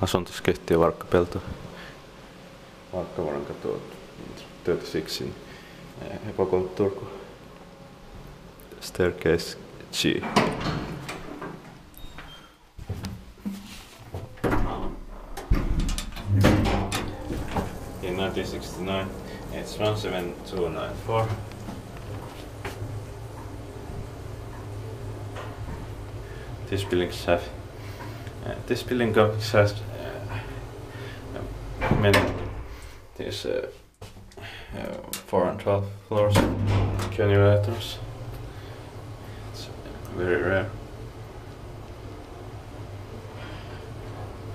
asuntoskeittiö Varkkapelto. Varkkavuorenkatu 36 in Hepokulta Turku. Staircase G. In 1969, it's 17294. This building complex has many these 4 and 12 floors elevators. It's very rare.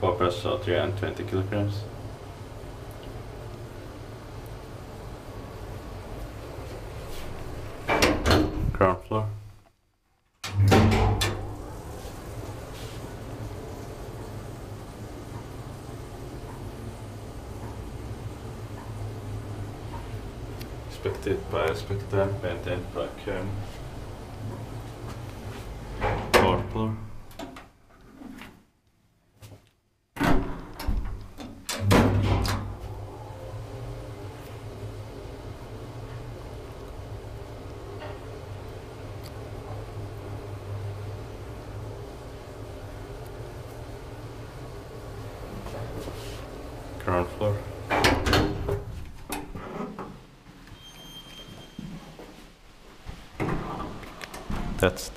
4 persons or 320 kilograms. Ground floor. Inspected by inspector, maintained by Kone. 4th floor. Ground floor. That's it.